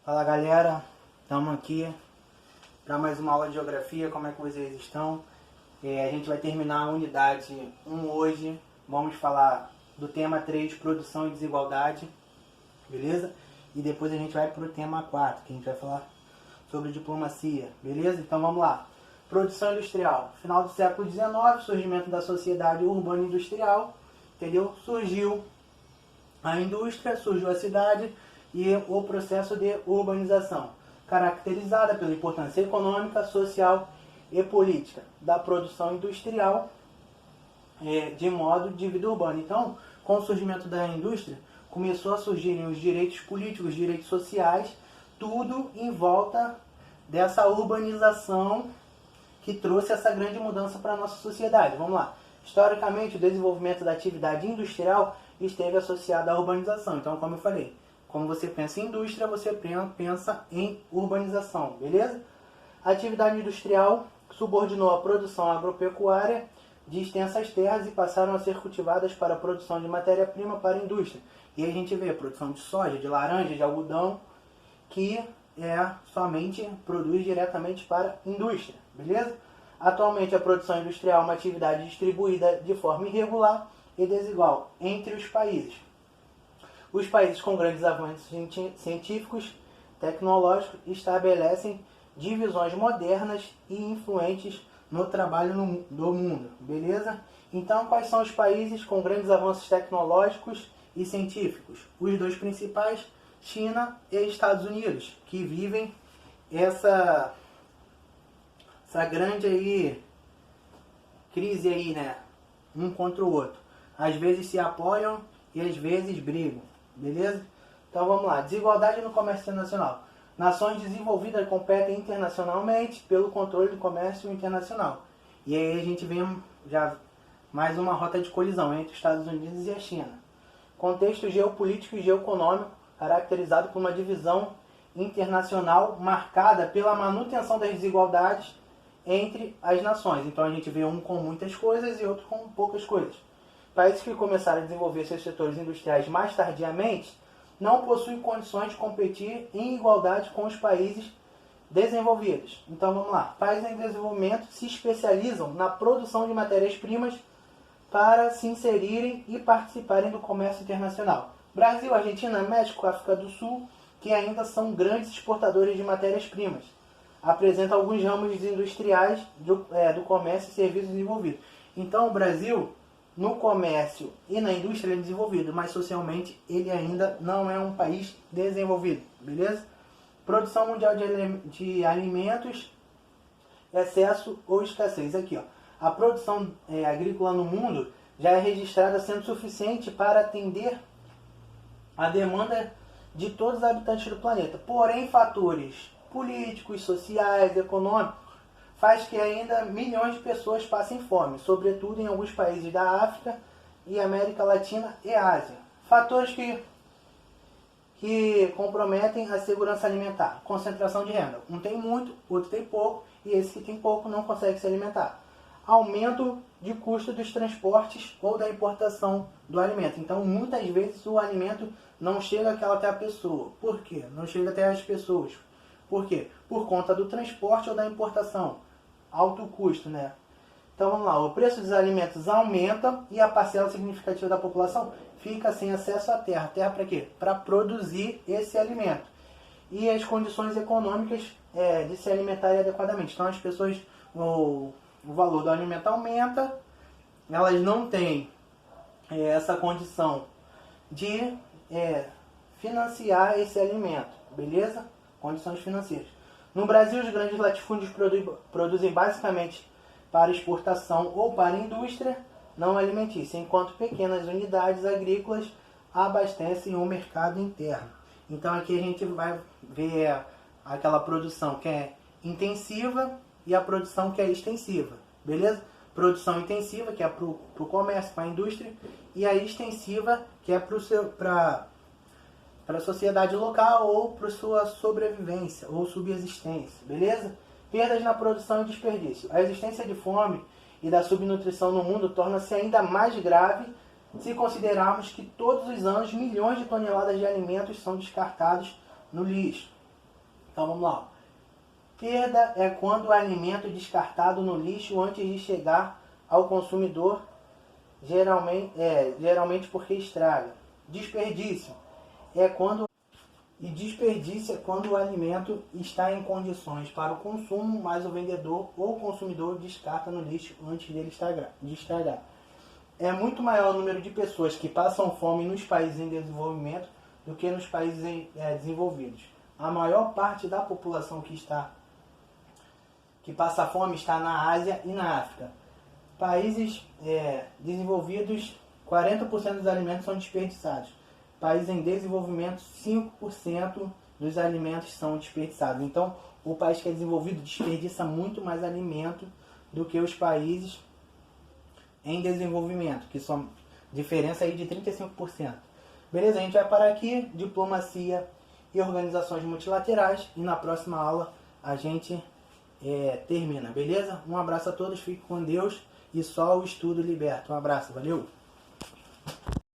Fala galera, estamos aqui para mais uma aula de geografia. Como é que vocês estão? A gente vai terminar a unidade 1 hoje. Vamos falar do tema 3, produção e desigualdade, beleza? E depois a gente vai para o tema 4, que a gente vai falar sobre diplomacia, beleza? Então vamos lá. Produção industrial. Final do século XIX, surgimento da sociedade urbana industrial, entendeu? Surgiu a indústria, surgiu a cidade e o processo de urbanização, caracterizada pela importância econômica, social e política da produção industrial de modo de vida urbana. Então, com o surgimento da indústria, começou a surgirem os direitos políticos, os direitos sociais, tudo em volta dessa urbanização que trouxe essa grande mudança para a nossa sociedade. Vamos lá. Historicamente, o desenvolvimento da atividade industrial esteve associado à urbanização. Então, como eu falei, como você pensa em indústria, você pensa em urbanização, beleza? A atividade industrial subordinou a produção agropecuária de extensas terras e passaram a ser cultivadas para a produção de matéria-prima para a indústria. E aí a gente vê a produção de soja, de laranja, de algodão, que somente produz diretamente para a indústria, beleza? Atualmente a produção industrial é uma atividade distribuída de forma irregular e desigual entre os países. Os países com grandes avanços científicos, tecnológicos, estabelecem divisões modernas e influentes no trabalho do mundo, beleza? Então, quais são os países com grandes avanços tecnológicos e científicos? Os dois principais, China e Estados Unidos, que vivem essa grande aí, crise aí, né? Um contra o outro. Às vezes se apoiam e às vezes brigam, beleza? Então vamos lá. Desigualdade no comércio internacional. Nações desenvolvidas competem internacionalmente pelo controle do comércio internacional. E aí a gente vê já mais uma rota de colisão entre os Estados Unidos e a China. Contexto geopolítico e geoeconômico caracterizado por uma divisão internacional marcada pela manutenção das desigualdades entre as nações. Então a gente vê um com muitas coisas e outro com poucas coisas. Países que começaram a desenvolver seus setores industriais mais tardiamente não possuem condições de competir em igualdade com os países desenvolvidos. Então vamos lá. Países em desenvolvimento se especializam na produção de matérias-primas para se inserirem e participarem do comércio internacional. Brasil, Argentina, México, África do Sul, que ainda são grandes exportadores de matérias-primas, apresentam alguns ramos industriais do comércio e serviços desenvolvidos. Então o Brasil, no comércio e na indústria, ele é desenvolvido, mas socialmente ele ainda não é um país desenvolvido, beleza? Produção mundial de alimentos, excesso ou escassez. Aqui, ó, a produção agrícola no mundo já é registrada sendo suficiente para atender a demanda de todos os habitantes do planeta. Porém, fatores políticos, sociais, econômicos faz que ainda milhões de pessoas passem fome, sobretudo em alguns países da África e América Latina e Ásia. Fatores que comprometem a segurança alimentar. Concentração de renda. Um tem muito, outro tem pouco, e esse que tem pouco não consegue se alimentar. Aumento de custo dos transportes ou da importação do alimento. Então, muitas vezes o alimento não chega até a pessoa. Por quê? Não chega até as pessoas. Por quê? Por conta do transporte ou da importação. Alto custo, né? Então vamos lá, o preço dos alimentos aumenta e a parcela significativa da população fica sem acesso à terra. Terra para quê? Para produzir esse alimento. E as condições econômicas de se alimentarem adequadamente. Então as pessoas, o valor do alimento aumenta, elas não têm essa condição de financiar esse alimento, beleza? Condições financeiras. No Brasil, os grandes latifúndios produzem basicamente para exportação ou para indústria não alimentícia, enquanto pequenas unidades agrícolas abastecem o mercado interno. Então aqui a gente vai ver aquela produção que é intensiva e a produção que é extensiva, beleza? Produção intensiva, que é para o comércio, para a indústria, e a extensiva, que é para a sociedade local ou para sua sobrevivência ou subsistência, beleza? Perdas na produção e desperdício. A existência de fome e da subnutrição no mundo torna-se ainda mais grave se considerarmos que todos os anos milhões de toneladas de alimentos são descartados no lixo. Então vamos lá. Perda é quando o alimento é descartado no lixo antes de chegar ao consumidor, geralmente porque estraga. Desperdício é quando o alimento está em condições para o consumo, mas o vendedor ou consumidor descarta no lixo antes dele de estragar. É muito maior o número de pessoas que passam fome nos países em desenvolvimento do que nos países desenvolvidos. A maior parte da população que passa fome está na Ásia e na África. Países desenvolvidos, 40% dos alimentos são desperdiçados. Países em desenvolvimento, 5% dos alimentos são desperdiçados. Então, o país que é desenvolvido desperdiça muito mais alimento do que os países em desenvolvimento, que são diferença aí de 35%. Beleza? A gente vai parar aqui, diplomacia e organizações multilaterais, e na próxima aula a gente termina, beleza? Um abraço a todos, fique com Deus e só o estudo liberta. Um abraço, valeu!